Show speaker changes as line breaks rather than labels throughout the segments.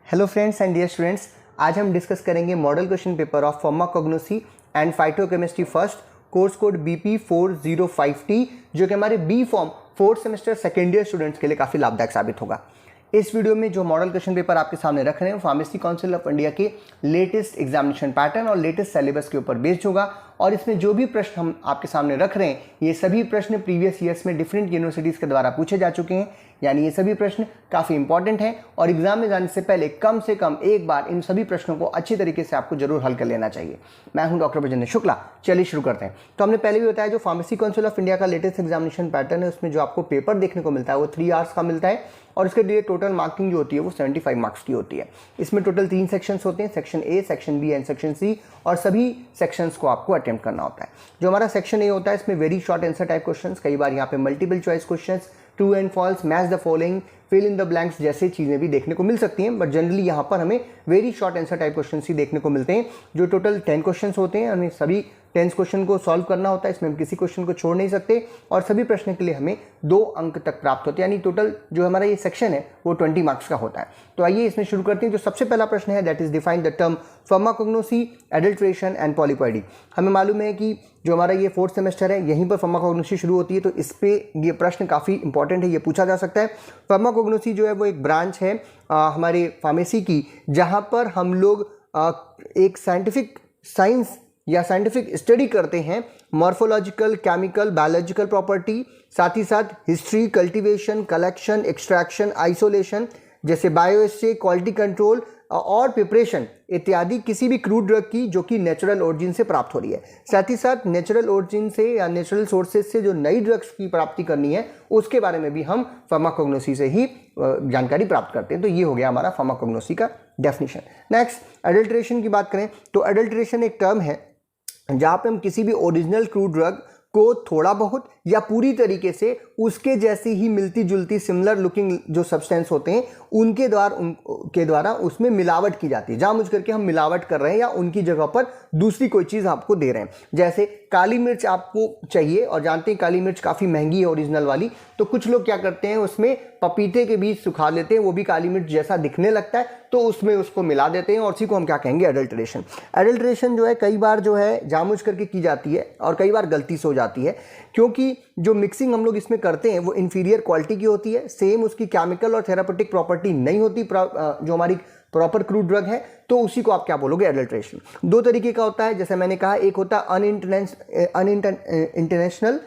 Hello friends and dear students, आज हम discuss करेंगे model question paper of pharmacognosy and phytochemistry first, course code BP4050T, जो कि हमारे B pharm fourth semester second year students के लिए काफ़ी लाभदायक साबित होगा। इस वीडियो में जो मॉडल क्वेश्चन पेपर आपके सामने रख रहे हैं फार्मेसी काउंसिल ऑफ इंडिया के लेटेस्ट एग्जामिनेशन पैटर्न और लेटेस्ट सिलेबस के ऊपर बेस्ड होगा। और इसमें जो भी प्रश्न हम आपके सामने रख रहे हैं ये सभी प्रश्न प्रीवियस ईयर्स में डिफरेंट यूनिवर्सिटीज़ के द्वारा पूछे जा चुके हैं, यानी ये सभी प्रश्न काफ़ी इंपॉर्टेंट हैं और एग्जाम में जाने से पहले कम से कम एक बार इन सभी प्रश्नों को अच्छी तरीके से आपको जरूर हल कर लेना चाहिए। मैं हूं डॉक्टर ब्रजेंद्र शुक्ला। चलिए शुरू करते हैं। तो हमने पहले भी बताया जो फार्मेसी काउंसिल ऑफ इंडिया का लेटेस्ट एग्जामिनेशन पैटर्न है उसमें जो आपको पेपर देखने को मिलता है वो 3 आवर्स का मिलता है और उसके लिए टोटल मार्किंग जो होती है वो 75 मार्क्स की होती है। इसमें टोटल 3 सेक्शंस होते हैं, section A, section B and section C, और सभी सेक्शंस को आपको अटेम्प्ट करना होता है। जो हमारा सेक्शन ए होता है इसमें very short answer type questions, कई बार यहाँ पे multiple choice questions, true and false, match the following, fill in the blanks जैसी चीज़ें भी देखने को मिल सकती हैं, बट जनरली यहाँ पर हमें very short answer type questions ही देखने को मिलते हैं। जो टोटल 10 क्वेश्चंस होते हैं, हमें सभी 10 क्वेश्चन को सॉल्व करना होता है, इसमें हम किसी क्वेश्चन को छोड़ नहीं सकते और सभी प्रश्न के लिए हमें 2 अंक तक प्राप्त होते हैं, यानी टोटल जो हमारा ये सेक्शन है वो 20 मार्क्स का होता है। तो आइए इसमें शुरू करते हैं। जो सबसे पहला प्रश्न है that is define the term pharmacognosy, adulteration and polyploidy. हमें मालूम है कि जो हमारा ये फोर्थ सेमेस्टर है यहीं पर फार्माकोग्नोसी शुरू होती है, तो इस पे ये प्रश्न काफ़ी इंपॉर्टेंट है, ये पूछा जा सकता है। फार्माकोग्नोसी जो है वो एक ब्रांच है हमारे फार्मेसी की, जहाँ पर हम लोग एक साइंटिफिक साइंस या साइंटिफिक स्टडी करते हैं मॉर्फोलॉजिकल, केमिकल, बायोलॉजिकल प्रॉपर्टी, साथ ही साथ history, cultivation, collection, extraction, isolation जैसे बायोएस्से, क्वालिटी कंट्रोल और प्रिपरेशन इत्यादि किसी भी क्रूड ड्रग की जो कि नेचुरल ओरिजिन से प्राप्त हो रही है। साथ ही साथ नेचुरल ओरिजिन से या नेचुरल सोर्सेज से जो नई ड्रग्स की प्राप्ति करनी है उसके बारे में भी हम फार्माकोग्नोसी से ही जानकारी प्राप्त करते हैं। तो ये हो गया हमारा फार्माकोग्नोसी का डेफिनेशन। नेक्स्ट एडल्ट्रेशन की बात करें तो एडल्ट्रेशन एक टर्म है जहाँ पे हम किसी भी ओरिजिनल क्रूड ड्रग को थोड़ा बहुत या पूरी तरीके से उसके जैसी ही मिलती जुलती सिमिलर लुकिंग जो सब्सटेंस होते हैं उनके द्वारा उसमें मिलावट की जाती है। जानबूझ करके हम मिलावट कर रहे हैं या उनकी जगह पर दूसरी कोई चीज़ आपको दे रहे हैं। जैसे काली मिर्च आपको चाहिए और जानते हैं काली मिर्च काफ़ी महंगी है ओरिजिनल वाली, तो कुछ लोग क्या करते हैं उसमें पपीते के बीज सुखा लेते हैं, वो भी काली मिर्च जैसा दिखने लगता है, तो उसमें उसको मिला देते हैं और उसी को हम क्या कहेंगे एडल्ट्रेशन। एडल्ट्रेशन जो है कई बार जो है जानबूझ करके की जाती है और कई बार गलती से हो जाती है, क्योंकि जो मिक्सिंग हम लोग इसमें करते हैं वो इन्फीरियर क्वालिटी की होती है, सेम उसकी केमिकल और थेरापेटिक प्रॉपर्टी नहीं होती जो हमारी प्रॉपर क्रूड ड्रग है, तो उसी को आप क्या बोलोगे एडल्ट्रेशन। 2 तरीके का होता है, जैसे मैंने कहा, एक होता है अनइंटेंशनल,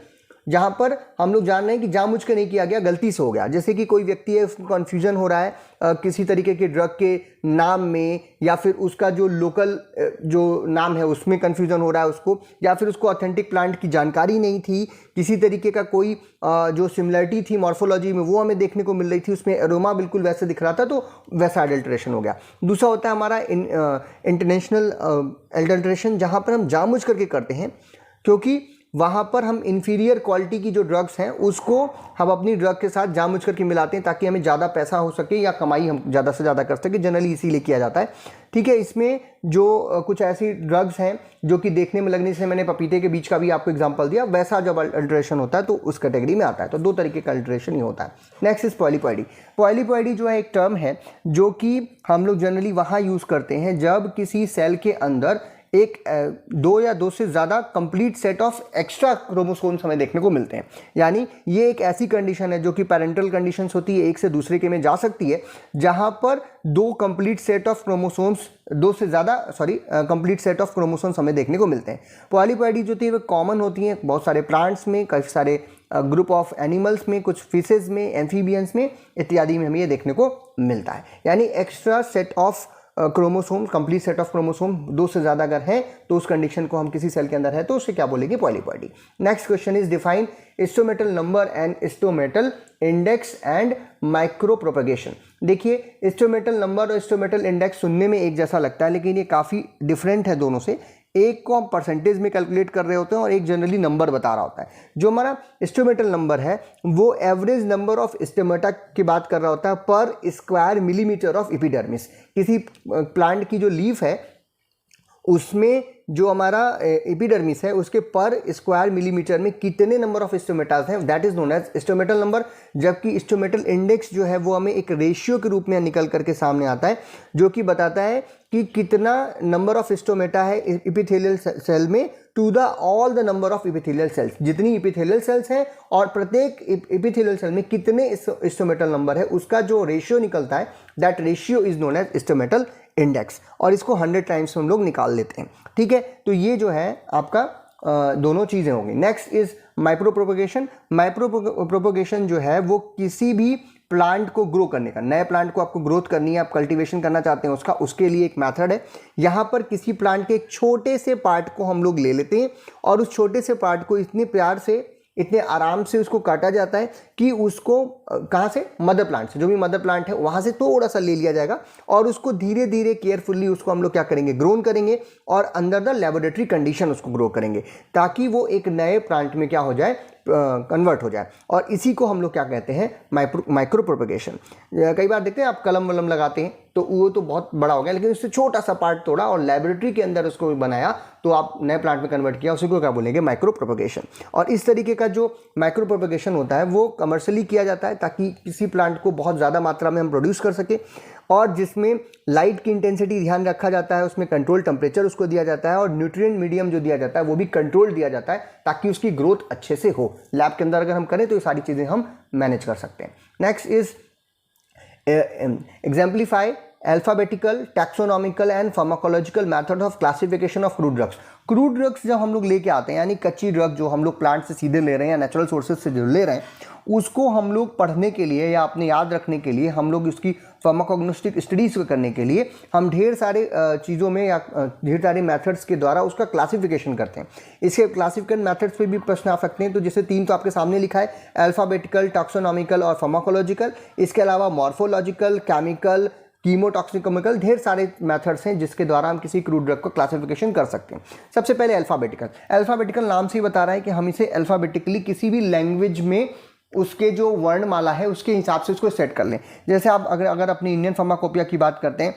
जहाँ पर हम लोग जान रहे हैं कि जानबूझ के नहीं किया गया, गलती से हो गया। जैसे कि कोई व्यक्ति है उसको कन्फ्यूजन हो रहा है किसी तरीके के ड्रग के नाम में, या फिर उसका जो लोकल जो नाम है उसमें कन्फ्यूजन हो रहा है उसको, या फिर उसको ऑथेंटिक प्लांट की जानकारी नहीं थी, किसी तरीके का कोई जो सिमिलरिटी थी मॉर्फोलॉजी में वो हमें देखने को मिल रही थी, उसमें एरोमा बिल्कुल वैसे दिख रहा था, तो वैसा एडल्ट्रेशन हो गया। दूसरा होता है हमारा इंटरनेशनल एडल्ट्रेशन, जहाँ पर हम जानबूझ करके करते हैं क्योंकि वहाँ पर हम इन्फीरियर क्वालिटी की जो ड्रग्स हैं उसको हम अपनी ड्रग के साथ जानबूझ करके मिलाते हैं ताकि हमें ज़्यादा पैसा हो सके या कमाई हम ज़्यादा से ज़्यादा कर सके, जनरली इसीलिए किया जाता है। ठीक है, इसमें जो कुछ ऐसी ड्रग्स हैं जो कि देखने में लगने से, मैंने पपीते के बीच का भी आपको एग्जांपल दिया, वैसा जब अल्ट्रेशन होता है तो उस कैटेगरी में आता है। तो 2 तरीके का अल्ट्रेशन ही होता है। Next is पॉलीपॉयडी। पॉलीपॉयडी जो है एक टर्म है जो कि हम लोग जनरली वहाँ यूज़ करते हैं जब किसी सेल के अंदर एक 2 या 2 से ज़्यादा complete set of extra chromosomes हमें देखने को मिलते हैं। यानी ये एक ऐसी कंडीशन है जो कि पैरेंटल कंडीशंस होती है, एक से दूसरे के में जा सकती है, जहां पर 2 कंप्लीट सेट ऑफ क्रोमोसोम्स, 2 से ज़्यादा कंप्लीट सेट ऑफ क्रोमोसोम्स हमें देखने को मिलते हैं। पॉलीपॉयडी जो होती है वो कॉमन होती हैं बहुत सारे प्लांट्स में, कई सारे ग्रुप ऑफ एनिमल्स में, कुछ फिशेज में, एम्फीबियंस में इत्यादि में हमें ये देखने को मिलता है। यानी extra set of chromosome, complete set of chromosome 2 से ज़्यादा अगर है तो उस कंडीशन को हम किसी सेल के अंदर है तो उसे क्या बोलेंगे polyploidy. Next question is define stomatal number and stomatal index and micro propagation. देखिए, स्टोमेटल नंबर और स्टोमेटल इंडेक्स सुनने में एक जैसा लगता है लेकिन ये काफ़ी डिफरेंट है दोनों से। एक को हम परसेंटेज में कैलकुलेट कर रहे होते हैं और एक जनरली नंबर बता रहा होता है। जो हमारा स्टोमेटल नंबर है वो एवरेज नंबर ऑफ स्टोमेटा की बात कर रहा होता है पर स्क्वायर मिलीमीटर ऑफ एपिडर्मिस। किसी प्लांट की जो लीफ है उसमें जो हमारा एपिडर्मिस है उसके पर स्क्वायर मिलीमीटर में कितने नंबर ऑफ स्टोमेटास हैं, that is known as stomatal number. जबकि स्टोमेटल इंडेक्स जो है वो हमें एक रेशियो के रूप में निकल करके सामने आता है, जो कि बताता है कि कितना नंबर ऑफ स्टोमेटा है एपिथेलियल सेल में to the all the number of epithelial cells. जितनी एपिथेलियल सेल्स हैं और प्रत्येक एपिथेलियल सेल में कितने स्टोमेटल नंबर है, उसका जो रेशियो निकलता है, that ratio is known as stomatal index. और इसको 100 टाइम्स हम लोग निकाल लेते हैं। ठीक है, तो ये जो है आपका दोनों चीज़ें होंगी। Next is micro propagation. Micro propagation जो है वो किसी भी प्लांट को ग्रो करने का, नए प्लांट को आपको ग्रोथ करनी है, आप कल्टीवेशन करना चाहते हैं उसका, उसके लिए एक मेथड है। यहाँ पर किसी प्लांट के एक छोटे से पार्ट को हम लोग ले लेते हैं और उस छोटे से पार्ट को इतने प्यार से, इतने आराम से उसको काटा जाता है कि उसको कहाँ से, मदर प्लांट से, जो भी मदर प्लांट है वहाँ से थोड़ा सा ले लिया जाएगा और उसको धीरे धीरे केयरफुली उसको हम लोग क्या करेंगे, ग्रोन करेंगे और अंडर द लेबोरेटरी कंडीशन उसको ग्रो करेंगे, ताकि वो एक नए प्लांट में क्या हो जाए, कन्वर्ट हो जाए। और इसी को हम लोग क्या कहते हैं, माइक्रो प्रोपोगेशन। कई बार देखते हैं आप कलम वलम लगाते हैं तो वो तो बहुत बड़ा हो गया, लेकिन उससे छोटा सा पार्ट तोड़ा और लेबोरेटरी के अंदर उसको बनाया तो आप नए प्लांट में कन्वर्ट किया, उसी को क्या बोलेंगे, माइक्रो प्रोपोगेशन। और इस तरीके का जो माइक्रो प्रोपोगेशन होता है वो कमर्शियली किया जाता है ताकि किसी प्लांट को बहुत ज़्यादा मात्रा में हम प्रोड्यूस कर सके, और जिसमें लाइट की इंटेंसिटी ध्यान रखा जाता है, उसमें कंट्रोल टेम्परेचर उसको दिया जाता है और न्यूट्रिएंट मीडियम जो दिया जाता है वो भी कंट्रोल दिया जाता है ताकि उसकी ग्रोथ अच्छे से हो। लैब के अंदर अगर हम करें तो ये सारी चीज़ें हम मैनेज कर सकते हैं। Next is exemplify alphabetical, taxonomical and pharmacological method of classification of crude drugs. Crude drugs जब हम लोग लेके आते हैं, यानी कच्ची ड्रग जो हम लोग प्लांट से सीधे ले रहे हैं या नेचुरल सोर्सेज से जो ले रहे हैं, उसको हम लोग पढ़ने के लिए या अपने याद रखने के लिए, हम लोग उसकी फार्माकोग्नोस्टिक स्टडीज़ करने के लिए हम ढेर सारे चीज़ों में या ढेर सारे मेथड्स के द्वारा उसका क्लासिफिकेशन करते हैं। इसके क्लासिफिकेशन मेथड्स पे भी प्रश्न आ सकते हैं, तो जैसे 3 तो आपके सामने लिखा है, अल्फाबेटिकल, टैक्सोनॉमिकल और फार्माकोलॉजिकल। इसके अलावा मॉर्फोलॉजिकल, केमिकल, कीमोटॉक्सिकोमिकल, ढेर सारे मेथड्स हैं जिसके द्वारा हम किसी क्रूड ड्रग को क्लासिफिकेशन कर सकते हैं। सबसे पहले अल्फाबेटिकल। अल्फाबेटिकल नाम से ही बता रहा है कि हम इसे अल्फाबेटिकली किसी भी लैंग्वेज में उसके जो वर्णमाला है उसके हिसाब से उसको सेट कर लें। जैसे आप अगर अपनी इंडियन फार्माकोपिया की बात करते हैं,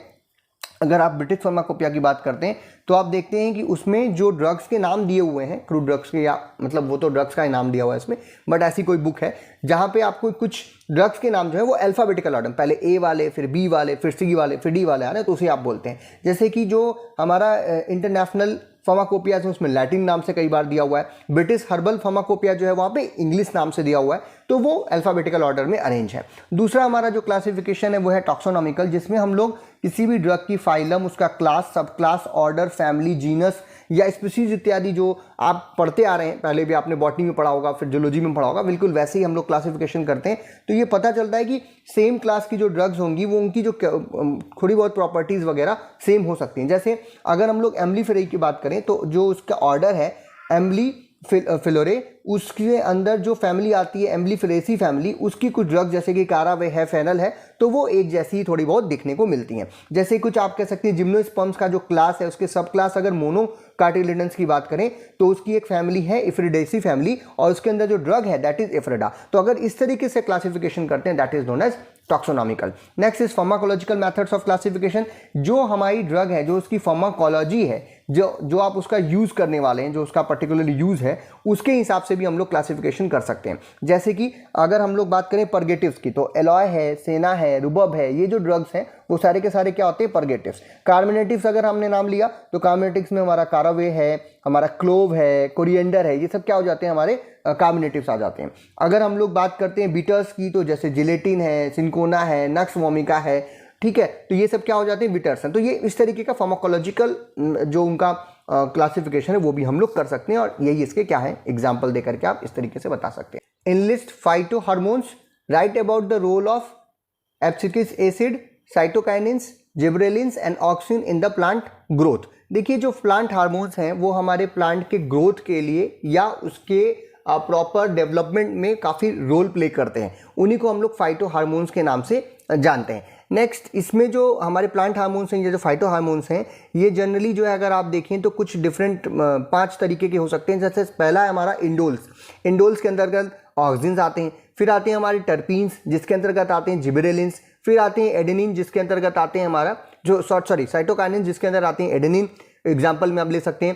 अगर आप ब्रिटिश फार्माकोपिया की बात करते हैं तो आप देखते हैं कि उसमें जो ड्रग्स के नाम दिए हुए हैं, क्रूड ड्रग्स के, या मतलब वो तो ड्रग्स का ही नाम दिया हुआ है इसमें, बट ऐसी कोई बुक है जहाँ पे आपको कुछ ड्रग्स के नाम जो है वो अल्फाबेटिकल ऑर्डर, पहले ए वाले, फिर बी वाले, फिर सी वाले, फिर डी वाले आ रहे हैं, तो उसे आप बोलते हैं। जैसे कि जो हमारा इंटरनेशनल फार्माकोपिया है उसमें लैटिन नाम से कई बार दिया हुआ है, ब्रिटिश हर्बल फार्माकोपिया जो है वहाँ पे इंग्लिश नाम से दिया हुआ है, तो वो अल्फाबेटिकल ऑर्डर में अरेंज है। दूसरा हमारा जो क्लासिफिकेशन है वो है टॉक्सोनॉमिकल, जिसमें हम लोग किसी भी ड्रग की फाइलम, उसका क्लास, सब क्लास, ऑर्डर, फैमिली, जीनस या स्पीसीज इत्यादि जो आप पढ़ते आ रहे हैं, पहले भी आपने बॉटनी में पढ़ा होगा, फिर जूलॉजी में पढ़ा होगा, बिल्कुल वैसे ही हम लोग क्लासिफिकेशन करते हैं। तो ये पता चलता है कि सेम क्लास की जो ड्रग्स होंगी वो उनकी जो थोड़ी बहुत प्रॉपर्टीज़ वगैरह सेम हो सकती हैं। जैसे अगर हम लोग एम्बलीफेरेई की बात करें तो जो उसका ऑर्डर है एम्बली फिलोरे, उसके अंदर जो फैमिली आती है एम्बलीफेरेसी फैमिली, उसकी कुछ ड्रग जैसे कि कारावे है, फेनल है, तो वो एक जैसी ही थोड़ी बहुत दिखने को मिलती हैं। जैसे कुछ आप कह सकते हैं जिम्नोस्पर्म्स का जो क्लास है उसके सब क्लास, अगर मोनोकार्टिलिडेंस की बात करें तो उसकी एक फैमिली है इफ्रिडेसी फैमिली, और उसके अंदर जो ड्रग है दैट इज इफ्रिडा। तो अगर इस तरीके से क्लासिफिकेशन करते हैं that is known as taxonomical. Next is pharmacological methods of classification. जो हमारी ड्रग है, जो उसकी फार्माकोलॉजी है, जो आप उसका यूज़ करने वाले हैं, जो उसका पर्टिकुलरली यूज़ है, उसके हिसाब से भी हम लोग क्लासिफिकेशन कर सकते हैं। जैसे कि अगर हम लोग बात करें परगेटिव्स की, तो एलॉय है, सेना है, रुबब है, ये जो ड्रग्स हैं वो सारे के सारे क्या होते हैं, परगेटिव्स। कार्बोनेटिव्स अगर हमने नाम लिया तो कार्बोनेटिव्स में हमारा कारावे है, हमारा क्लोव है, कोरिएंडर है, ये सब क्या हो जाते हैं, हमारे कार्बोनेटिव्स आ जाते हैं। अगर हम लोग बात करते हैं बीटर्स की, तो जैसे जिलेटिन है, सिंकोना है, नक्स वोमिका है, ठीक है, तो ये सब क्या हो जाते हैं, बिटर्स हैं। तो ये इस तरीके का फार्माकोलॉजिकल जो उनका क्लासिफिकेशन है वो भी हम लोग कर सकते हैं, और यही इसके क्या है, एग्जाम्पल देकर के आप इस तरीके से बता सकते हैं। Enlist phyto hormones, write about the role of abscisic acid, cytokinins, gibberellins and auxin in the plant growth. देखिए जो प्लांट हार्मोन्स हैं वो हमारे प्लांट के ग्रोथ के लिए या उसके प्रॉपर डेवलपमेंट में काफ़ी रोल प्ले करते हैं, उन्हीं को हम लोग फाइटो हार्मोन्स के नाम से जानते हैं। नेक्स्ट इसमें जो हमारे प्लांट हार्मोन्स हैं, ये जो फाइटो हार्मोन्स हैं, ये जनरली जो है अगर आप देखें तो कुछ डिफरेंट 5 तरीके के हो सकते हैं। जैसे पहला है हमारा इंडोल्स। इंडोल्स के अंतर्गत ऑक्सिन्स आते हैं, फिर आते हैं हमारे टर्पीन्स जिसके अंतर्गत आते हैं जिबरेलिन्स, फिर आते हैं एडेनिन जिसके अंतर्गत आते हैं हमारा जो साइटोकाइनिन जिसके अंदर आते हैं एडेनिन, एग्जाम्पल में आप ले सकते हैं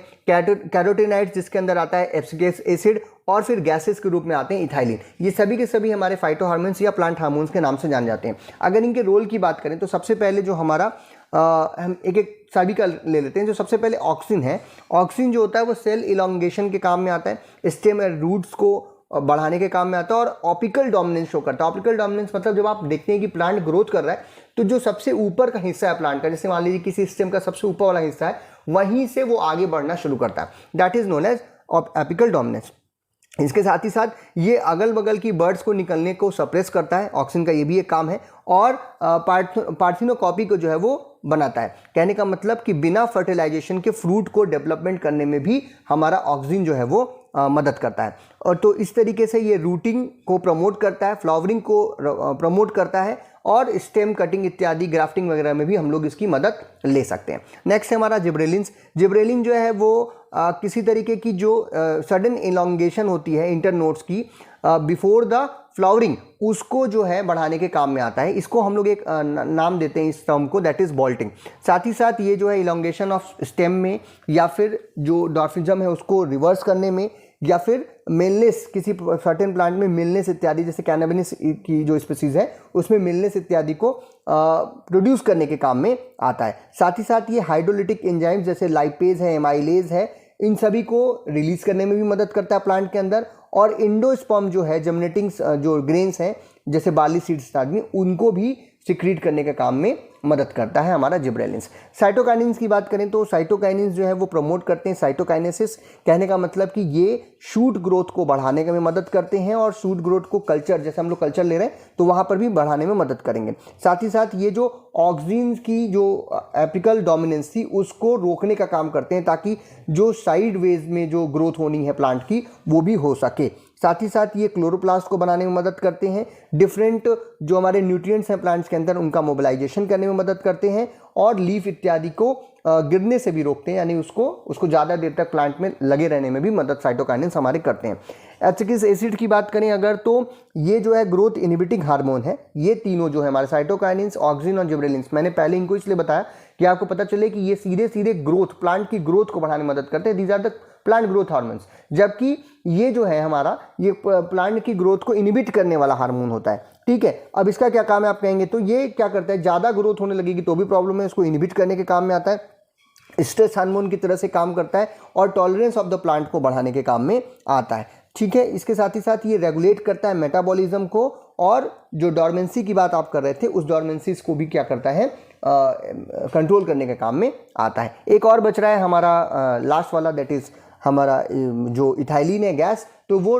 कैरोटीनॉइड्स जिसके अंदर आता है एब्सिक्स एसिड, और फिर गैसेस के रूप में आते हैं इथाइलिन। ये सभी के सभी हमारे फाइटो हार्मोन्स या प्लांट हार्मोन्स के नाम से जाने जाते हैं। अगर इनके रोल की बात करें तो सबसे पहले जो हमारा हम एक एक सभी का ले लेते हैं। जो सबसे पहले ऑक्सिन है, ऑक्सिन जो होता है वो सेल इलॉन्गेशन के काम में आता है, स्टेम और रूट्स को बढ़ाने के काम में आता है, और ऑपिकल डोमिनेंस शो करता है। ऑपिकल डोमिनेंस मतलब जब आप देखते हैं कि प्लांट ग्रोथ कर रहा है तो जो सबसे ऊपर का हिस्सा है प्लांट का, जैसे मान लीजिए किसी स्टेम का सबसे ऊपर वाला हिस्सा है, वहीं से वो आगे बढ़ना शुरू करता है, that is known as apical dominance. इसके साथ ही साथ ये अगल बगल की बर्ड्स को निकलने को सप्रेस करता है, ऑक्सिन का ये भी एक काम है, और पार्थिनोकॉपी को जो है वो बनाता है। कहने का मतलब कि बिना फर्टिलाइजेशन के फ्रूट को डेवलपमेंट करने में भी हमारा ऑक्सिन जो है वो मदद करता है। और तो इस तरीके से ये रूटिंग को प्रमोट करता है, फ्लावरिंग को प्रमोट करता है, और स्टेम कटिंग इत्यादि ग्राफ्टिंग वगैरह में भी हम लोग इसकी मदद ले सकते हैं। नेक्स्ट है हमारा जिब्रेलिन्स। जिब्रेलिन जो है वो किसी तरीके की जो सडन इलॉन्गेशन होती है इंटरनोड्स की बिफोर द फ्लावरिंग, उसको जो है बढ़ाने के काम में आता है। इसको हम लोग एक नाम देते हैं इस टर्म को, दैट इज बॉल्टिंग। साथ ही साथ ये जो है इलॉन्गेशन ऑफ स्टेम में, या फिर जो डॉर्फिज्म है उसको रिवर्स करने में, या फिर मेलनेस किसी सर्टेन प्लांट में मिलनेस इत्यादि, जैसे कैनाबिस की जो स्पीसीज है उसमें मिलनेस इत्यादि को प्रोड्यूस करने के काम में आता है। साथ ही साथ ये हाइड्रोलिटिक एंजाइम्स जैसे लाइपेज है, एमाइलेज है, इन सभी को रिलीज करने में भी मदद करता है प्लांट के अंदर। और इंडोस्पर्म जो है जर्मिनेटिंग जो ग्रेन्स हैं जैसे बार्ली सीड्स आदि, उनको भी सिक्रीट करने के काम में मदद करता है हमारा जिब्रेलिन्स। साइटोकाइनिन्स की बात करें तो साइटोकाइनिन्स जो है वो प्रमोट करते हैं साइटोकाइनेसिस। कहने का मतलब कि ये शूट ग्रोथ को बढ़ाने में मदद करते हैं, और शूट ग्रोथ को कल्चर, जैसे हम लोग कल्चर ले रहे हैं तो वहाँ पर भी बढ़ाने में मदद करेंगे। साथ ही साथ ये जो ऑक्सिन की जो एपिकल डोमिनेंस थी उसको रोकने का काम करते हैं, ताकि जो साइड वेज में जो ग्रोथ होनी है प्लांट की वो भी हो सके। साथ ही साथ ये क्लोरोप्लास्ट को बनाने में मदद करते हैं, डिफरेंट जो हमारे न्यूट्रिएंट्स हैं प्लांट्स के अंदर उनका मोबिलाइजेशन करने में मदद करते हैं, और लीफ इत्यादि को गिरने से भी रोकते हैं, यानी उसको ज़्यादा देर तक प्लांट में लगे रहने में भी मदद साइटोकाइनेंस हमारे करते हैं। एब्सिक्स एसिड की बात करें अगर, तो ये जो है ग्रोथ इनहिबिटिंग हार्मोन है। ये तीनों जो है हमारे साइटोकाइनेंस, ऑक्सिन और जिब्रेलिन्स, मैंने पहले इनको इसलिए बताया कि आपको पता चले कि ये सीधे सीधे ग्रोथ, प्लांट की ग्रोथ को बढ़ाने में मदद करते हैं। These are the plant growth hormones. जबकि ये जो है हमारा ये प्लांट की ग्रोथ को इनहिबिट करने वाला हार्मोन होता है। ठीक है, अब इसका क्या काम है आप कहेंगे, तो ये क्या करता है, ज़्यादा ग्रोथ होने लगेगी तो भी प्रॉब्लम है, इसको इनहिबिट करने के काम में आता है, स्ट्रेस हार्मोन की तरह से काम करता है, और टॉलरेंस ऑफ द प्लांट को बढ़ाने के काम में आता है। ठीक है, इसके साथ ही साथ ये रेगुलेट करता है मेटाबॉलिज्म को, और जो डॉर्मेंसी की बात आप कर रहे थे उस डॉर्मेंसीज को भी क्या करता है, कंट्रोल करने के काम में आता है। एक और बच रहा है हमारा लास्ट वाला, दैट इज हमारा जो इथाइलिन है गैस, तो वो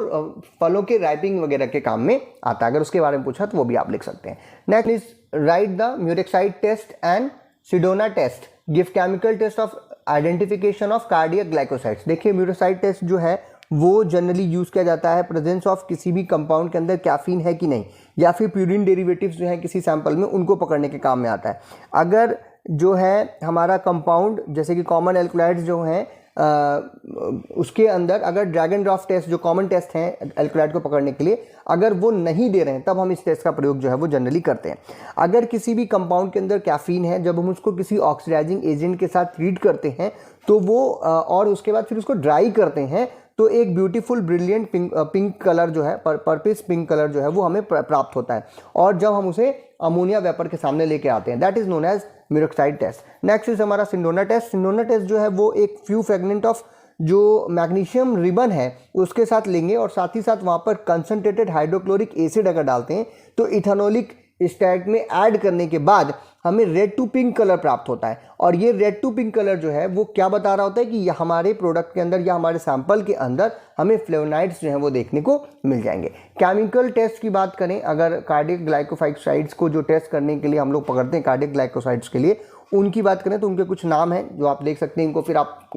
फलों के राइपिंग वगैरह के काम में आता है। अगर उसके बारे में पूछा तो वो भी आप लिख सकते हैं। Next is write the murexide test and सिडोना test, give chemical test of identification of cardiac glycosides. देखिए म्यूरेक्साइड टेस्ट जो है वो जनरली यूज़ किया जाता है प्रेजेंस ऑफ किसी भी कंपाउंड के अंदर कैफीन है कि नहीं, या फिर प्यूरिन डेरिवेटिव्स जो हैं किसी सैंपल में उनको पकड़ने के काम में आता है। अगर जो है हमारा कंपाउंड जैसे कि कॉमन एल्कलॉइड्स जो हैं उसके अंदर अगर ड्रैगन ड्राफ्ट टेस्ट जो कॉमन टेस्ट हैं एल्कलॉइड को पकड़ने के लिए, अगर वो नहीं दे रहे हैं तब हम इस टेस्ट का प्रयोग जो है वो जनरली करते हैं। अगर किसी भी कंपाउंड के अंदर कैफीन है, जब हम उसको किसी ऑक्सीडाइजिंग एजेंट के साथ ट्रीट करते हैं तो वो और उसके बाद फिर उसको ड्राई करते हैं तो एक ब्यूटीफुल ब्रिलियंट पिंक कलर जो है, पर्पिस पिंक कलर जो है वो हमें प्राप्त होता है, और जब हम उसे अमोनिया वेपर के सामने लेके आते हैं, that is known as murexide test. Next is हमारा सिंडोना टेस्ट। सिंडोना टेस्ट जो है वो एक फ्यू फ्रेगमेंट ऑफ जो मैग्नीशियम रिबन है उसके साथ लेंगे, और साथ ही साथ वहाँ पर कंसनट्रेटेड हाइड्रोक्लोरिक एसिड अगर डालते हैं तो इथेनॉलिक स्टैट में ऐड करने के बाद हमें रेड टू पिंक कलर प्राप्त होता है। और ये रेड टू पिंक कलर जो है वो क्या बता रहा होता है कि हमारे प्रोडक्ट के अंदर या हमारे सैंपल के अंदर हमें फ्लेवोनाइड्स जो हैं वो देखने को मिल जाएंगे। केमिकल टेस्ट की बात करें, अगर कार्डियक ग्लाइकोसाइड्स को जो टेस्ट करने के लिए हम लोग पकड़ते हैं कार्डियक ग्लाइकोसाइड्स के लिए, उनकी बात करें तो उनके कुछ नाम हैं जो आप देख सकते हैं, इनको फिर आप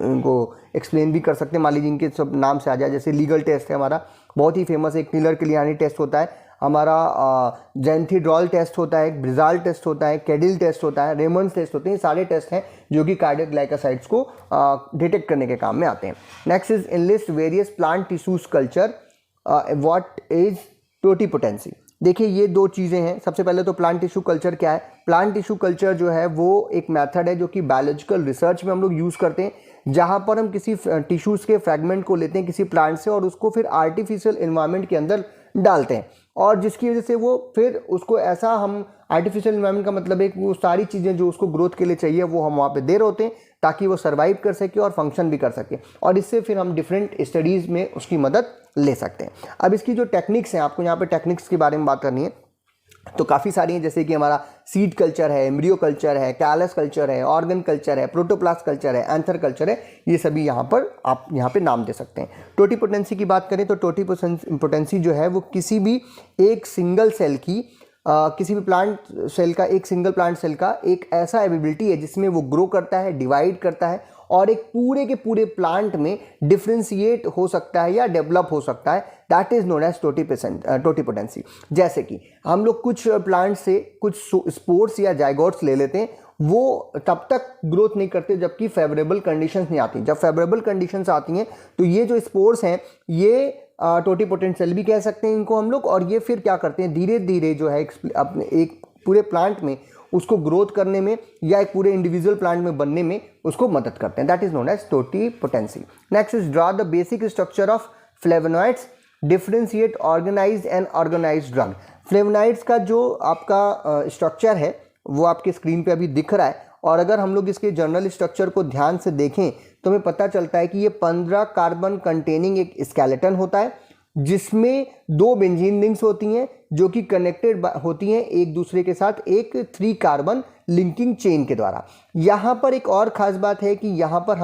इनको एक्सप्लेन भी कर सकते हैं। मान लीजिए इनके सब नाम से आ जाए, जैसे लीगल टेस्ट है हमारा बहुत ही फेमस, एक नीलर क्लियानी टेस्ट होता है हमारा, जेंथिड्रॉल टेस्ट होता है, ब्रिजाल टेस्ट होता है, कैडिल टेस्ट होता है, रेमंड्स टेस्ट होते हैं। सारे टेस्ट हैं जो कि कार्डियक ग्लाइकोसाइड्स को डिटेक्ट करने के काम में आते हैं। Next is enlist various plant tissues culture, what is totipotency. देखिए ये दो चीज़ें हैं। सबसे पहले तो प्लांट टिश्यू कल्चर क्या है? प्लांट टिश्यू कल्चर जो है वो एक मेथड है जो कि बायोलॉजिकल रिसर्च में हम लोग यूज़ करते हैं, जहाँ पर हम किसी टिश्यूज़ के फ्रैगमेंट को लेते हैं किसी प्लांट से और उसको फिर आर्टिफिशियल इन्वायरमेंट के अंदर डालते हैं, और जिसकी वजह से वो फिर उसको ऐसा हम आर्टिफिशियल इन्वायरमेंट का मतलब है कि वो सारी चीज़ें जो उसको ग्रोथ के लिए चाहिए वो हम वहाँ पे दे रहे होते हैं ताकि वो सर्वाइव कर सके और फंक्शन भी कर सके, और इससे फिर हम डिफरेंट स्टडीज़ में उसकी मदद ले सकते हैं। अब इसकी जो टेक्निक्स हैं, आपको यहाँ पे टेक्निक्स के बारे में बात करनी है तो काफ़ी सारी हैं, जैसे कि हमारा सीड कल्चर है, एम्ब्रियो कल्चर है, कैलस कल्चर है, ऑर्गन कल्चर है, प्रोटोप्लास्ट कल्चर है, एंथर कल्चर है, ये सभी यहाँ पर आप यहाँ पे नाम दे सकते हैं। टोटीपोटेंसी की बात करें तो टोटीपोटेंसी जो है वो किसी भी एक सिंगल सेल की किसी भी प्लांट सेल का, एक सिंगल प्लांट सेल का एक ऐसा एबिलिटी है जिसमें वो ग्रो करता है, डिवाइड करता है और एक पूरे के पूरे प्लांट में डिफ्रेंशिएट हो सकता है या डेवलप हो सकता है, that is known as totipotency. जैसे कि हम लोग कुछ प्लांट से कुछ स्पोर्स या जाइगोट्स ले लेते हैं, वो तब तक ग्रोथ नहीं करते जबकि फेवरेबल कंडीशंस नहीं आती। जब फेवरेबल कंडीशंस आती हैं तो ये जो स्पोर्स हैं ये टोटीपोटेंट सेल भी कह सकते हैं इनको हम लोग, और ये फिर क्या करते हैं धीरे धीरे जो है अपने एक पूरे प्लांट में उसको ग्रोथ करने में या एक पूरे इंडिविजुअल प्लांट में बनने में उसको मदद करते हैं, that is known as totipotency. Next is draw the basic structure of flavonoids, differentiate organised and organised drug. Flavonoids का जो आपका स्ट्रक्चर है वो आपके स्क्रीन पे अभी दिख रहा है, और अगर हम लोग इसके जर्नल स्ट्रक्चर को ध्यान से देखें तो हमें पता चलता है कि ये 15 कार्बन कंटेनिंग एक स्केलेटन होता है जिसमें 2 बेंजीन रिंग्स होती हैं जो कि कनेक्टेड होती हैं एक दूसरे के साथ एक 3 कार्बन लिंकिंग चेन के द्वारा। यहाँ पर एक और ख़ास बात है कि यहाँ पर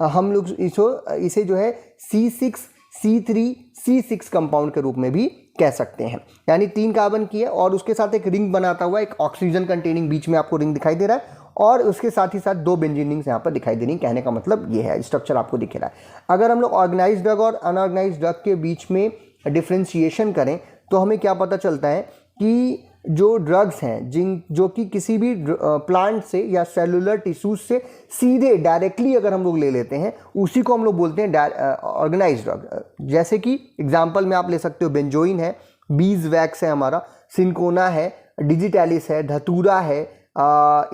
हम लोग इसे जो है C6C3C6 कंपाउंड के रूप में भी कह सकते हैं, यानी 3 कार्बन की है और उसके साथ एक रिंग बनाता हुआ एक ऑक्सीजन कंटेनिंग बीच में आपको रिंग दिखाई दे रहा है, और उसके साथ ही साथ 2 बेंजीन रिंग्स यहाँ पर दिखाई दे रही हैं। कहने का मतलब ये है, स्ट्रक्चर आपको दिख रहा है। अगर हम लोग ऑर्गेनाइज्ड ड्रग और अनऑर्गेनाइज्ड ड्रग के बीच में डिफ्रेंशिएशन करें तो हमें क्या पता चलता है कि जो ड्रग्स हैं जो कि किसी भी प्लांट से या सेलुलर टिश्यूज से सीधे डायरेक्टली अगर हम लोग ले लेते हैं उसी को हम लोग बोलते हैं ऑर्गेनाइज्ड ड्रग। जैसे कि एग्जांपल में आप ले सकते हो बेंजोइन है, बीज वैक्स है, हमारा सिंकोना है, डिजिटैलिस है, धतूरा है,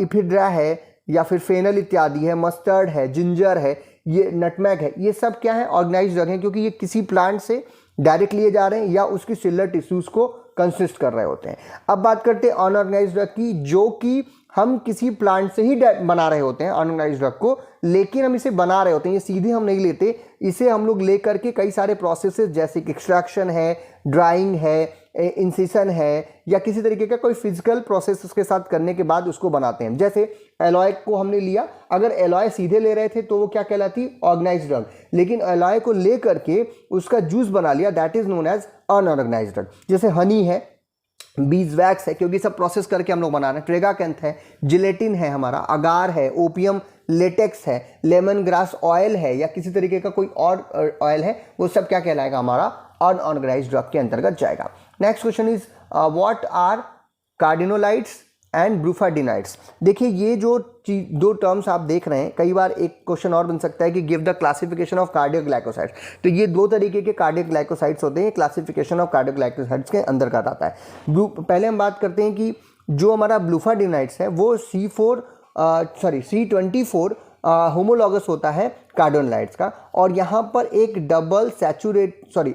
इफिड्रा है, या फिर फेनल इत्यादि है, मस्टर्ड है, जिंजर है, ये नटमैग है, ये सब क्या है ऑर्गेनाइज्ड ड्रग हैं, क्योंकि ये किसी प्लांट से डायरेक्ट लिए जा रहे हैं या उसकी सेलुलर टिश्यूज को कंसिस्ट कर रहे होते हैं। अब बात करते हैं अनऑर्गेनाइज्ड ड्रग की, जो कि हम किसी प्लांट से ही बना रहे होते हैं अनऑर्गेनाइज्ड ड्रग को, लेकिन हम इसे बना रहे होते हैं, ये सीधे हम नहीं लेते, इसे हम लोग ले करके कई सारे प्रोसेसेस जैसे कि एक्सट्रैक्शन है, ड्राइंग है, इंसिशन है, या किसी तरीके का कोई फिजिकल प्रोसेस उसके साथ करने के बाद उसको बनाते हैं। जैसे एलॉय को हमने लिया, अगर एलॉय सीधे ले रहे थे तो वो क्या कहलाती ऑर्गेनाइज्ड ड्रग, लेकिन एलॉय को ले करके उसका जूस बना लिया, that is known as unorganised drug. जैसे हनी है, बीज वैक्स है, क्योंकि सब प्रोसेस करके हम लोग बना रहे हैं, ट्रेगाकैंथ है, जिलेटिन है, हमारा अगार है, ओपियम लेटेक्स है, लेमन ग्रास ऑयल है, या किसी तरीके का कोई और ऑयल है, वो सब क्या कहलाएगा हमारा अनऑर्गेनाइज्ड ड्रग के अंतर्गत जाएगा। Next question is what are cardenolides and bufadienolides. देखिए ये जो 2 टर्म्स आप देख रहे हैं, कई बार एक क्वेश्चन और बन सकता है कि give the classification of cardioglycosides. तो ये 2 तरीके के कार्डियोग्लाइकोसाइड्स होते हैं, क्लासिफिकेशन ऑफ कार्डियोग्लाइकोसाइड्स के अंतर्गत आता है। पहले हम बात करते हैं कि जो हमारा ब्रूफाडिनाइट्स है वो C24 होमोलॉगस होता है कार्डियोलाइट्स का, और यहाँ पर एक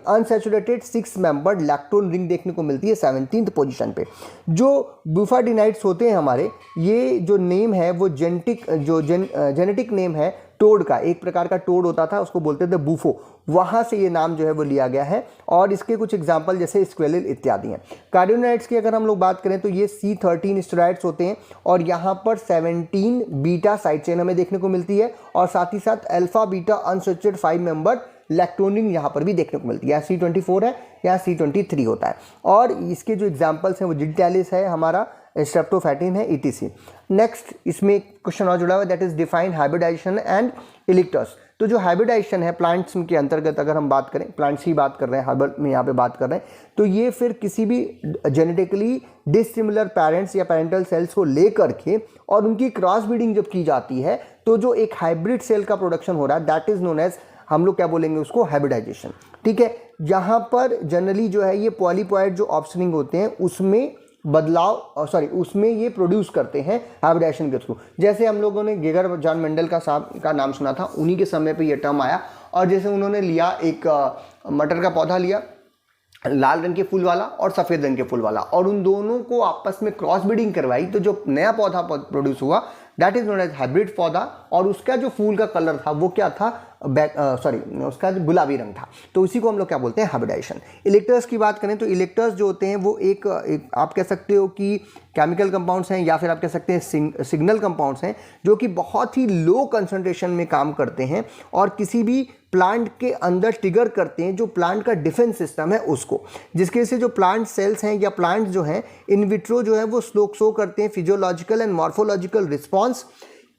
अनसैचुरेटेड 6 मेंबर्ड लैक्टोन रिंग देखने को मिलती है 17th पोजीशन पे। जो ब्रूफाडिनाइट्स होते हैं हमारे, ये जो नेम है वो जेनेटिक नेम है टोड का, एक प्रकार का टोड होता था, उसको बोलते थे बूफो, वहाँ से ये नाम जो है वो लिया गया है, और इसके कुछ एग्जाम्पल जैसे स्क्वेलिल इत्यादि हैं। कार्डियोलाइट्स की अगर हम लोग बात करें तो ये C13 स्टेरॉइड्स होते हैं, और यहाँ पर 17 बीटा साइड चेन हमें देखने को मिलती है, और साथ ही साथ अल्फा बीटा अनसैचुरेटेड 5 मेंबर लैक्टोनिन यहाँ पर भी देखने को मिलती है। यहाँ C24 है, यहाँ C23 होता है, और इसके जो एग्जाम्पल्स हैं वो जिगटैलिस है, हमारा स्ट्रेप्टोफैटिन है, ETC। नेक्स्ट इसमें क्वेश्चन और जुड़ा हुआ है, that is define hybridization and electors. तो जो हाइब्रिडाइजेशन है प्लांट्स के अंतर्गत अगर हम बात करें, प्लांट्स की बात कर रहे हैं, हाइब्रिड में यहाँ पे बात कर रहे हैं, तो ये फिर किसी भी जेनेटिकली डिसिमिलर पेरेंट्स या पेरेंटल सेल्स को लेकर के और उनकी क्रॉस ब्रीडिंग जब की जाती है तो जो एक हाइब्रिड सेल का प्रोडक्शन हो रहा है, दैट इज नोन एज, हम लोग क्या बोलेंगे उसको, हाइब्रिडाइजेशन। ठीक है, यहाँ पर जनरली जो है ये पॉलीपॉइड जो ऑप्शनिंग होते हैं उसमें बदलाव उसमें ये प्रोड्यूस करते हैं हाइब्रिडाइजेशन के थ्रू। जैसे हम लोगों ने गेगर जॉन मेंडल का नाम सुना था, उन्हीं के समय पे ये टर्म आया। और जैसे उन्होंने लिया एक मटर का पौधा लिया, लाल रंग के फूल वाला और सफ़ेद रंग के फूल वाला, और उन दोनों को आपस में क्रॉस ब्रीडिंग करवाई, तो जो नया पौधा प्रोड्यूस हुआ that is known as hybrid पौधा। और उसका जो फूल का कलर था वो क्या था, उसका जो गुलाबी रंग था। तो उसी को हम लोग क्या बोलते हैं, हाइब्रिडाइजेशन। इलेक्टर्स की बात करें तो इलेक्टर्स जो होते हैं वो एक आप कह सकते हो कि केमिकल कंपाउंड्स हैं, या फिर आप कह सकते हैं सिग्नल कंपाउंड्स हैं, जो कि बहुत ही लो कंसंट्रेशन में काम करते हैं और किसी भी प्लांट के अंदर ट्रिगर करते हैं जो प्लांट का डिफेंस सिस्टम है उसको, जिसकी वजह से जो प्लांट सेल्स हैं या प्लांट जो हैं इन विट्रो जो है वो शो करते हैं फिजियोलॉजिकल एंड मॉर्फोलॉजिकल रिस्पॉन्स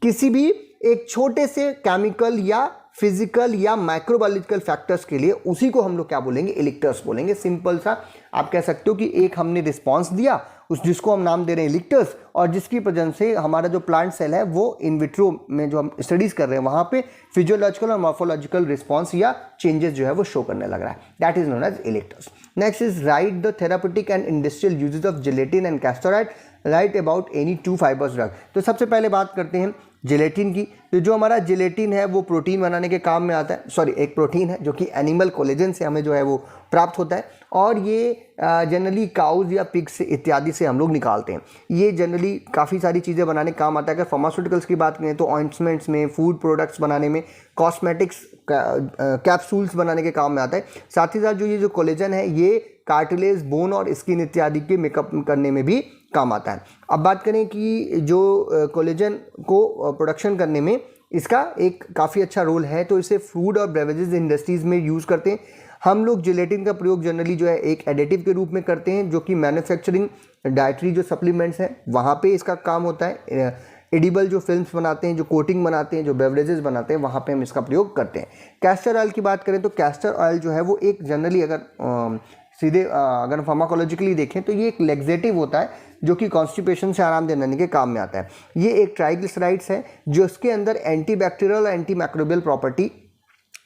किसी भी एक छोटे से केमिकल या फिजिकल या माइक्रोबायोलॉजिकल फैक्टर्स के लिए। उसी को हम लोग क्या बोलेंगे, इलेक्टर्स बोलेंगे। सिंपल सा आप कह सकते हो कि एक हमने रिस्पॉन्स दिया जिसको हम नाम दे रहे हैं इलेक्टर्स, और जिसकी वजह से हमारा जो प्लांट सेल है वो इन विट्रो में जो हम स्टडीज कर रहे हैं वहाँ पे फिजियोलॉजिकल और मॉर्फोलॉजिकल रिस्पॉन्स या चेंजेस जो है वो शो करने लग रहा है, that is known as electors. Next is write the therapeutic and industrial uses of gelatin and castor oil, write about any two fibres drug. तो सबसे पहले बात करते हैं जिलेटिन की। तो जो हमारा जिलेटिन है वो प्रोटीन बनाने के काम में आता है, एक प्रोटीन है जो कि एनिमल कोलेजन से हमें जो है वो प्राप्त होता है, और ये जनरली काउज या पिग्स इत्यादि से हम लोग निकालते हैं। ये जनरली काफ़ी सारी चीज़ें बनाने के काम आता है। अगर फार्मास्यूटिकल्स की बात करें तो ऑइंटमेंट्स में, फूड प्रोडक्ट्स बनाने में, कॉस्मेटिक्स कैप्सूल्स बनाने के काम में आता है। साथ ही साथ जो ये जो कोलेजन है ये कार्टिलेज, बोन और स्किन इत्यादि के मेकअप करने में भी काम आता है। अब बात करें कि जो कोलेजन को प्रोडक्शन करने में इसका एक काफ़ी अच्छा रोल है, तो इसे फूड और बेवरेजेस इंडस्ट्रीज़ में यूज़ करते हैं। हम लोग जिलेटिन का प्रयोग जनरली जो है एक एडिटिव के रूप में करते हैं, जो कि मैन्युफैक्चरिंग डाइटरी जो सप्लीमेंट्स हैं वहाँ पे इसका काम होता है। एडिबल जो फिल्म्स बनाते हैं, जो कोटिंग बनाते हैं, जो बेवरेजेस बनाते हैं, वहाँ पे हम इसका प्रयोग करते हैं। कैस्टर ऑयल की बात करें तो कैस्टर ऑयल जो है वो एक जनरली अगर फार्माकोलॉजिकली देखें तो ये एक लेक्सेटिव होता है जो कि कॉन्स्टिपेशन से आराम दिलाने के काम में आता है। ये एक ट्राइग्लिसराइड्स है जो इसके अंदर एंटीबैक्टीरियल और एंटी माइक्रोबियल प्रॉपर्टी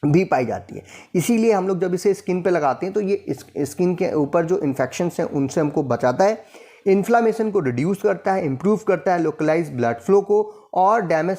भी पाई जाती है। इसीलिए हम लोग जब इसे स्किन पे लगाते हैं तो ये स्किन के ऊपर जो इन्फेक्शंस हैं उनसे हमको बचाता है, इन्फ्लामेशन को रिड्यूस करता है, इम्प्रूव करता है लोकलाइज ब्लड फ्लो को, और डैमेज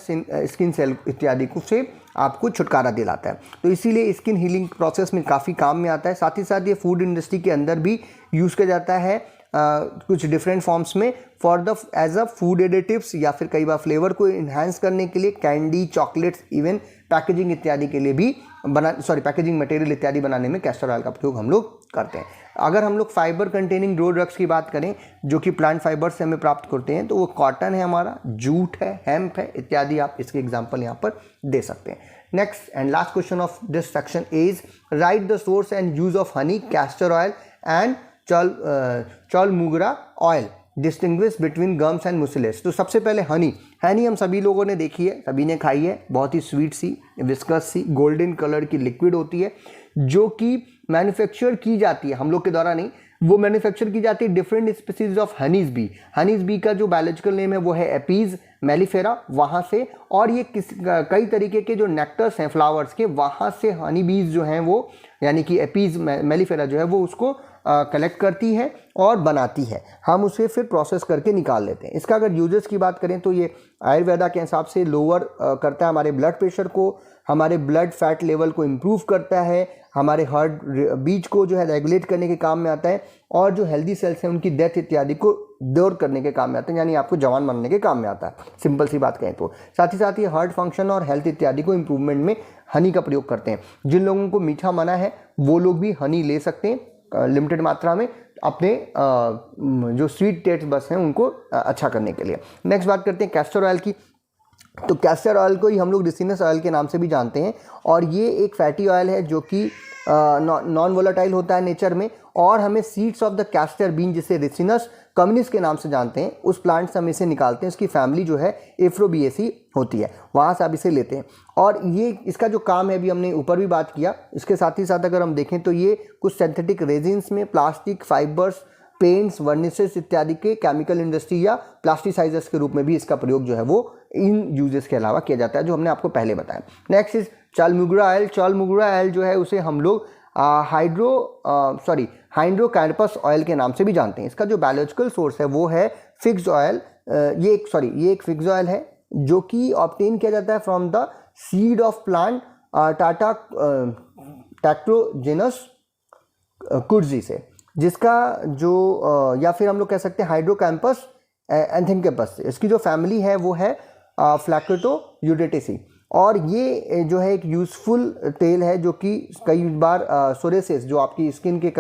स्किन सेल इत्यादि को से आपको छुटकारा दिलाता है। तो इसीलिए स्किन हीलिंग प्रोसेस में काफ़ी काम में आता है। साथ ही साथ ये फूड इंडस्ट्री के अंदर भी यूज़ किया जाता है कुछ डिफरेंट फॉर्म्स में एज अ फूड एडिटिव्स, या फिर कई बार फ्लेवर को इन्हांस करने के लिए कैंडी, चॉकलेट्स, इवन पैकेजिंग इत्यादि के लिए भी पैकेजिंग मटेरियल इत्यादि बनाने में कैस्टर ऑयल का प्रयोग हम लोग करते हैं। अगर हम लोग फाइबर कंटेनिंग ड्रो ड्रग्स की बात करें जो कि प्लांट फाइबर से हमें प्राप्त करते हैं, तो वो कॉटन है, हमारा जूट है, हेम्प है इत्यादि। आप इसके एग्जाम्पल यहाँ पर दे सकते हैं। Next and last question of this section is write the source and use of honey, castor oil and chaulmoogra oil, distinguish between gums and mucilages. तो सबसे पहले हनी हम सभी लोगों ने देखी है, सभी ने खाई है। बहुत ही स्वीट सी, विस्कस सी, गोल्डन कलर की लिक्विड होती है जो कि मैन्युफैक्चर की जाती है, हम लोग के द्वारा नहीं, वो मैन्युफैक्चर की जाती है different species of honeys bee. Honeys bee का जो बायोलॉजिकल नेम है वो है एपीज मेलिफेरा, वहाँ से। और ये कई तरीके के जो नेक्टर्स हैं फ्लावर्स के, वहाँ से हनी बीज जो हैं वो, यानी कि एपीज मेलिफेरा जो है वो उसको कलेक्ट करती है और बनाती है। हम उसे फिर प्रोसेस करके निकाल लेते हैं। इसका अगर यूजेस की बात करें तो ये आयुर्वेदा के हिसाब से लोअर करता है हमारे ब्लड प्रेशर को, हमारे ब्लड फैट लेवल को इम्प्रूव करता है, हमारे हार्ट बीट को जो है रेगुलेट करने के काम में आता है, और जो हेल्दी सेल्स हैं उनकी डेथ इत्यादि को दूर करने के काम में आता है, यानी आपको जवान बनने के काम में आता है, सिंपल सी बात कहें तो। साथ ही साथ ये हार्ट फंक्शन और हेल्थ इत्यादि को इम्प्रूवमेंट में हनी का प्रयोग करते हैं। जिन लोगों को मीठा मना है वो लोग भी हनी ले सकते हैं लिमिटेड मात्रा में, अपने जो स्वीट टेस्ट बस हैं उनको अच्छा करने के लिए। नेक्स्ट बात करते हैं कैस्टर ऑयल की। तो कैस्टर ऑयल को ही हम लोग रिसिनस ऑयल के नाम से भी जानते हैं, और ये एक फैटी ऑयल है जो कि नॉन वोलेटाइल होता है नेचर में, और हमें seeds of the castor bean, जिसे रिसिनस कम्युनिस के नाम से जानते हैं, उस प्लांट से हम इसे निकालते हैं। इसकी फैमिली जो है एफ्रोबिएसी होती है, वहाँ से आप इसे लेते हैं। और ये इसका जो काम है अभी हमने ऊपर भी बात किया, इसके साथ ही साथ अगर हम देखें तो ये कुछ सिंथेटिक रेजिन्स में, प्लास्टिक, फाइबर्स, पेंट्स, वर्निसेस इत्यादि के केमिकल इंडस्ट्री या प्लास्टिसाइजर्स के रूप में भी इसका प्रयोग जो है वो इन यूजेस के अलावा किया जाता है, जो हमने आपको पहले बताया। Next is chaulmoogra oil. Chaulmoogra oil जो है उसे हम लोग हाइड्रोकार्पस ऑयल के नाम से भी जानते हैं। इसका जो बायोलॉजिकल सोर्स है वो है फिग्स ऑयल। ये एक फिग्स ऑयल है जो कि ऑब्टेन किया जाता है from the seed of plant Taraktogenos kurzii से, जिसका जो या फिर हम लोग कह सकते हैं हाइड्रोकैम्पस एंथिकैम्पस से। इसकी जो फैमिली है वो है फ्लैक्टोयूडेटेसी, और ये जो है एक यूज़फुल तेल है जो कि कई बार सोरेसिस, जो आपकी स्किन के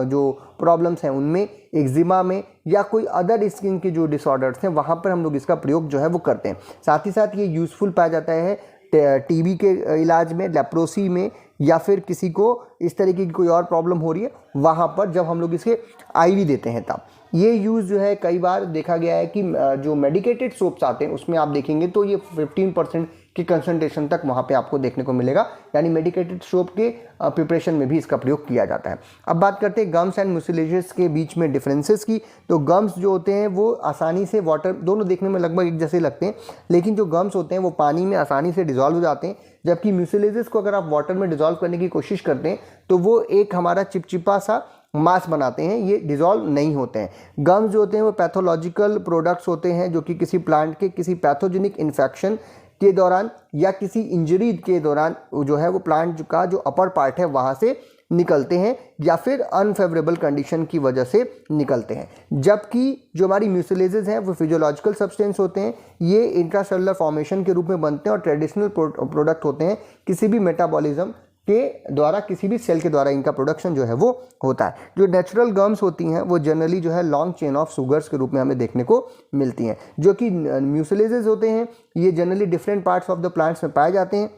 जो प्रॉब्लम्स हैं उनमें, एक्जिमा में, या कोई अदर स्किन के जो डिसऑर्डर्स हैं वहाँ पर हम लोग इसका प्रयोग जो है वो करते हैं। साथ ही साथ ये यूज़फुल पाया जाता है टीबी के इलाज में, लेप्रोसी में, या फिर किसी को इस तरीके की कोई और प्रॉब्लम हो रही है वहाँ पर जब हम लोग इसके आईवी देते हैं तब। ये यूज़ जो है कई बार देखा गया है कि जो मेडिकेटेड सोप्स आते हैं उसमें आप देखेंगे तो ये 15% की कंसंट्रेशन तक वहाँ पे आपको देखने को मिलेगा, यानी मेडिकेटेड सोप के प्रिपरेशन में भी इसका प्रयोग किया जाता है। अब बात करते हैं गम्स एंड म्यूसिलेजेस के बीच में डिफरेंसेस की। तो गम्स जो होते हैं वो आसानी से वाटर, दोनों देखने में लगभग एक जैसे लगते हैं, लेकिन जो गम्स होते हैं वो पानी में आसानी से डिजॉल्व हो जाते हैं, जबकि म्यूसिलेजेस को अगर आप वाटर में डिजॉल्व करने की कोशिश करते हैं तो वो एक हमारा चिपचिपा सा मास बनाते हैं, ये डिजॉल्व नहीं होते हैं। गम्स जो होते हैं वो पैथोलॉजिकल प्रोडक्ट्स होते हैं जो कि किसी प्लांट के किसी पैथोजेनिक इन्फेक्शन के दौरान या किसी इंजरी के दौरान जो है वो प्लांट का जो अपर पार्ट है वहाँ से निकलते हैं, या फिर अनफेवरेबल कंडीशन की वजह से निकलते हैं। जबकि जो हमारी म्यूसिलेजेस हैं वो फिजियोलॉजिकल सब्सटेंस होते हैं, ये इंट्रासेलुलर फॉर्मेशन के रूप में बनते हैं और ट्रेडिशनल प्रोडक्ट होते हैं। किसी भी मेटाबॉलिज्म के द्वारा, किसी भी सेल के द्वारा इनका प्रोडक्शन जो है वो होता है। जो नेचुरल गम्स होती हैं वो जनरली जो है लॉन्ग चेन ऑफ शुगर्स के रूप में हमें देखने को मिलती हैं। जो कि म्यूसिलेजेस होते हैं ये generally different parts of the plants में पाए जाते हैं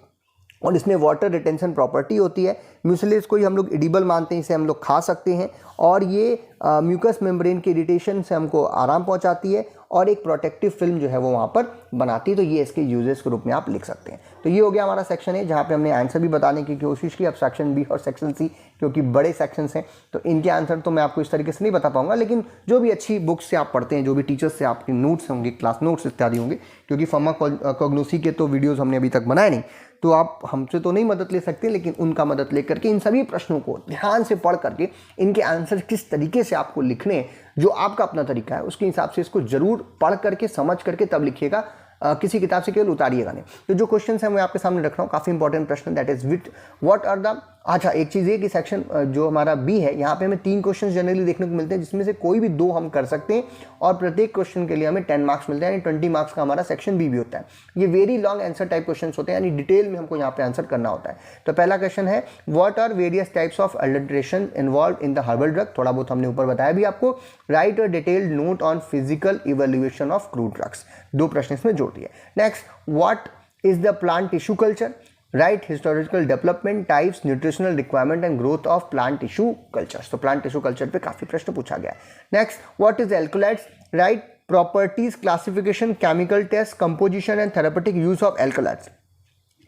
और इसमें वाटर रिटेंशन प्रॉपर्टी होती है। म्यूसिलेज को ही हम लोग एडिबल मानते हैं, इसे हम लोग खा सकते हैं, और ये म्यूकस मेम्ब्रेन के इरिटेशन से हमको आराम पहुंचाती है और एक प्रोटेक्टिव फिल्म जो है वो वहाँ पर बनाती है। तो ये इसके यूजेस के रूप में आप लिख सकते हैं। तो ये हो गया हमारा सेक्शन ए, जहाँ पे हमने आंसर भी बताने की कोशिश की। अब सेक्शन बी और सेक्शन सी क्योंकि बड़े सेक्शंस हैं तो इनके आंसर तो मैं आपको इस तरीके से नहीं बता पाऊंगा, लेकिन जो भी अच्छी बुक्स से आप पढ़ते हैं, जो भी टीचर्स से आपके नोट्स होंगे, क्लास नोट्स इत्यादि होंगे, क्योंकि फार्माकोग्नोसी के तो वीडियोज़ हमने अभी तक बनाए नहीं, तो आप हमसे तो नहीं मदद ले सकते, लेकिन उनका मदद लेकर के इन सभी प्रश्नों को ध्यान से पढ़ करके इनके आंसर किस तरीके से आपको लिखने, जो आपका अपना तरीका है उसके हिसाब से इसको जरूर पढ़ करके समझ करके तब लिखिएगा। किसी किताब से केवल उतारिएगा नहीं। तो जो क्वेश्चन है मैं आपके सामने रख रहा हूँ, काफ़ी इंपॉर्टेंट प्रश्न, that is with what are the, अच्छा एक चीज़ ये कि सेक्शन जो हमारा बी है यहाँ पे हमें 3 क्वेश्चन जनरली देखने को मिलते हैं, जिसमें से कोई भी 2 हम कर सकते हैं और प्रत्येक क्वेश्चन के लिए हमें 10 मार्क्स मिलते हैं, यानी 20 मार्क्स का हमारा सेक्शन बी भी होता है। ये very long answer type question होते हैं, यानी डिटेल में हमको यहाँ पे आंसर करना होता है। तो पहला क्वेश्चन है what are various types of adulteration involve in the herbal drug. थोड़ा बहुत हमने ऊपर बताया भी आपको। Write a detailed note on physical evaluation of crude drugs. 2 प्रश्न इसमें जोड़ दिए। Next, what is the plant tissue culture. Write historical development types, nutritional requirement and growth of plant tissue culture. तो प्लांट टिश्यू कल्चर पे काफी प्रश्न पूछा गया है। Next, what is alkaloids. Right properties, classification, chemical test, composition and therapeutic use of alkaloids.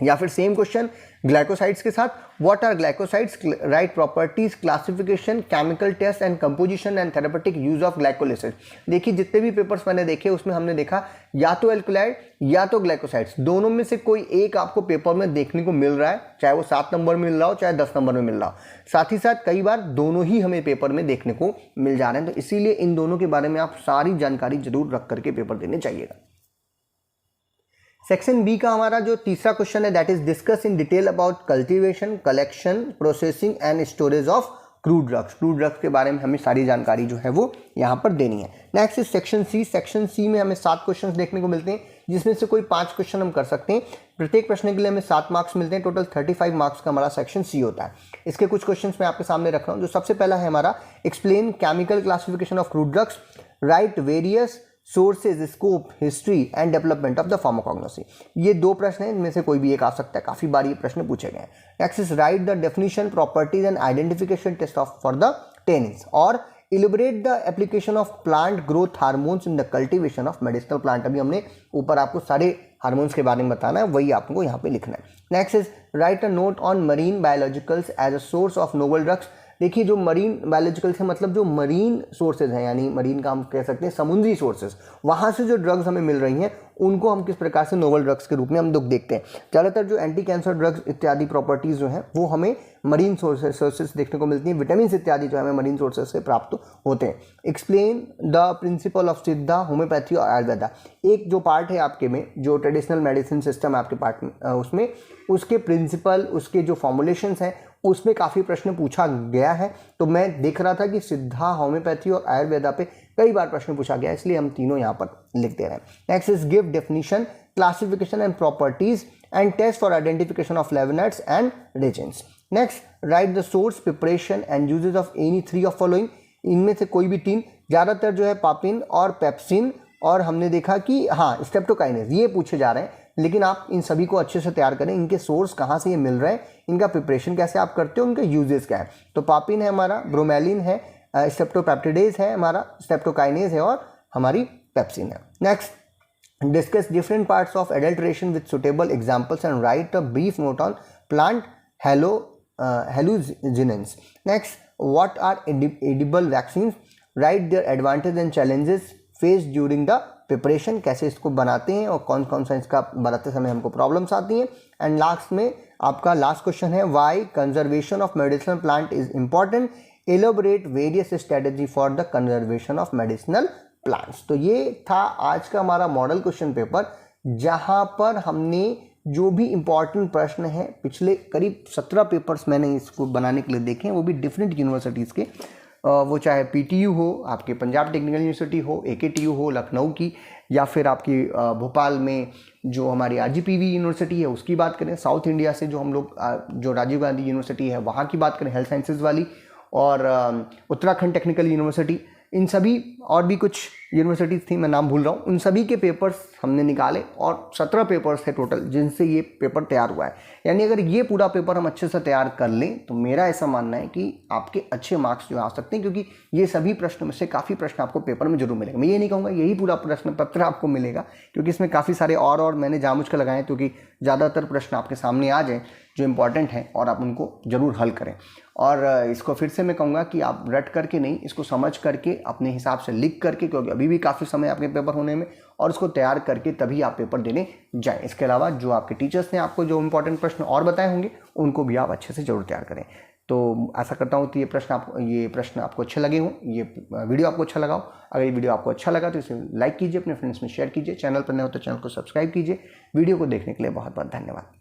या फिर same question glycosides के साथ, what are glycosides. Write properties, classification, chemical test and composition and therapeutic use of glycolysis. देखिए जितने भी papers मैंने देखे उसमें हमने देखा या तो एल्कलॉइड या तो ग्लाइकोसाइड्स, दोनों में से कोई एक आपको पेपर में देखने को मिल रहा है, चाहे वो 7 नंबर में मिल रहा हो चाहे 10 नंबर में मिल रहा हो। साथ ही साथ कई बार दोनों ही हमें पेपर में देखने को मिल जा रहे हैं, तो इसीलिए इन दोनों के बारे में आप सारी जानकारी जरूर रख करके पेपर देने चाहिएगा। सेक्शन बी का हमारा जो तीसरा क्वेश्चन है that is discuss in detail about cultivation, collection, processing and storage of crude drugs. Crude drugs के बारे में हमें सारी जानकारी जो है वो यहाँ पर देनी है। Next is section C. Section C में हमें 7 क्वेश्चन देखने को मिलते हैं, जिसमें से कोई 5 क्वेश्चन हम कर सकते हैं। प्रत्येक प्रश्न के लिए हमें 7 मार्क्स मिलते हैं। टोटल 35 मार्क्स का हमारा सेक्शन सी होता है। इसके कुछ क्वेश्चन मैं आपके सामने रख रहा हूँ। जो सबसे पहला है हमारा explain chemical classification of crude drugs. Right various sources, scope, history and development of the pharmacognosy. ये 2 प्रश्न हैं, इनमें से कोई भी एक आ सकता है, काफी बार ये प्रश्न पूछे गए हैं। Next is write the definition, properties and identification test of for the tannins, और elaborate the application of plant growth hormones in the cultivation of medicinal plant. अभी हमने ऊपर आपको सारे हार्मोन्स के बारे में बताना है, वही आपको यहाँ पे लिखना है। Next is write a note on marine biologicals as a source of novel drugs. देखिए जो मरीन बायोलॉजिकल से मतलब जो मरीन सोर्सेज हैं, यानी मरीन का हम कह सकते हैं समुद्री सोर्सेज, वहाँ से जो ड्रग्स हमें मिल रही हैं उनको हम किस प्रकार से नोवल ड्रग्स के रूप में हम लोग देखते हैं। ज़्यादातर जो एंटी कैंसर ड्रग्स इत्यादि प्रॉपर्टीज़ जो हैं वो हमें मरीन सोर्सेज देखने को मिलती हैं, विटामिन इत्यादि जो हमें मरीन सोर्सेज से प्राप्त होते हैं। एक्सप्लेन द प्रिंसिपल ऑफ सिद्धा, होम्योपैथी और आयुर्वेदा। एक जो पार्ट है आपके में, जो ट्रेडिशनल मेडिसिन सिस्टम है आपके पार्ट में, उसमें उसके प्रिंसिपल, उसके जो फॉर्मुलेशंस हैं उसमें काफ़ी प्रश्न पूछा गया है। तो मैं देख रहा था कि सिद्धा, होम्योपैथी और आयुर्वेदा पे कई बार प्रश्न पूछा गया, इसलिए हम तीनों यहाँ पर लिख दे रहे हैं। Next is give definition, classification and properties and test for identification of flavonoids and reagents. Next write the source, preparation and usages of any three of following. इनमें से कोई भी तीन, ज़्यादातर जो है पापिन और पेप्सिन और हमने देखा कि हाँ स्ट्रेप्टोकाइनेज, ये पूछे जा रहे हैं। लेकिन आप इन सभी को अच्छे से तैयार करें, इनके सोर्स कहाँ से ये मिल रहे हैं, इनका प्रिपरेशन कैसे आप करते हो, उनका यूजेस क्या है। तो पापिन है हमारा, ब्रोमेलिन है, स्ट्रेप्टोपेप्टिडेज है हमारा, स्ट्रेप्टोकाइनेज है और हमारी पेप्सिन है। Next discuss different parts of adulteration with suitable examples and right a brief note on plant hallucinogens. Next, what are edible vaccines? Write their advantages and challenges faced during the preparation. कैसे इसको बनाते हैं और कौन कौन सा इसका बनाते समय हमको प्रॉब्लम्स आती हैं। एंड लास्ट में आपका लास्ट क्वेश्चन है why conservation of medicinal plant is important, elaborate various strategy for the conservation of medicinal plants. तो ये था आज का हमारा मॉडल क्वेश्चन पेपर, जहाँ पर हमने जो भी इंपॉर्टेंट प्रश्न हैं, पिछले करीब 17 पेपर्स मैंने इसको बनाने के लिए देखे हैं, वो भी डिफरेंट यूनिवर्सिटीज़ के, वो चाहे पीटीयू हो, आपके पंजाब टेक्निकल यूनिवर्सिटी हो, एकेटीयू हो लखनऊ की, या फिर आपकी भोपाल में जो हमारी आरजीपीवी यूनिवर्सिटी है उसकी बात करें, साउथ इंडिया से जो हम लोग जो राजीव गांधी यूनिवर्सिटी है वहाँ की बात करें हेल्थ साइंसेज वाली, और उत्तराखंड टेक्निकल यूनिवर्सिटी, इन सभी और भी कुछ यूनिवर्सिटीज़ थी, मैं नाम भूल रहा हूँ, उन सभी के पेपर्स हमने निकाले और 17 पेपर्स थे टोटल जिनसे ये पेपर तैयार हुआ है। यानी अगर ये पूरा पेपर हम अच्छे से तैयार कर लें तो मेरा ऐसा मानना है कि आपके अच्छे मार्क्स जो आ सकते हैं, क्योंकि ये सभी प्रश्नों में से काफ़ी प्रश्न आपको पेपर में जरूर मिलेगा। मैं ये नहीं कहूँगा यही पूरा प्रश्न पत्र आपको मिलेगा, क्योंकि इसमें काफ़ी सारे और मैंने जानबूझ कर लगाए क्योंकि ज़्यादातर प्रश्न आपके सामने आ जाएँ जो इंपॉर्टेंट हैं और आप उनको ज़रूर हल करें। और इसको फिर से मैं कहूँगा कि आप रट करके नहीं, इसको समझ करके अपने हिसाब से लिख करके, क्योंकि अभी भी काफ़ी समय आपके पेपर होने में, और इसको तैयार करके तभी आप पेपर देने जाएं। इसके अलावा जो आपके टीचर्स ने आपको जो इंपॉर्टेंट प्रश्न और बताए होंगे उनको भी आप अच्छे से जरूर तैयार करें। तो आशा करता हूँ कि ये प्रश्न आपको अच्छे लगे हों, ये वीडियो आपको अच्छा लगा हो। अगर ये वीडियो आपको अच्छा लगा तो इसे लाइक कीजिए, अपने फ्रेंड्स में शेयर कीजिए, चैनल पर नए हो तो चैनल को सब्सक्राइब कीजिए। वीडियो को देखने के लिए बहुत बहुत धन्यवाद।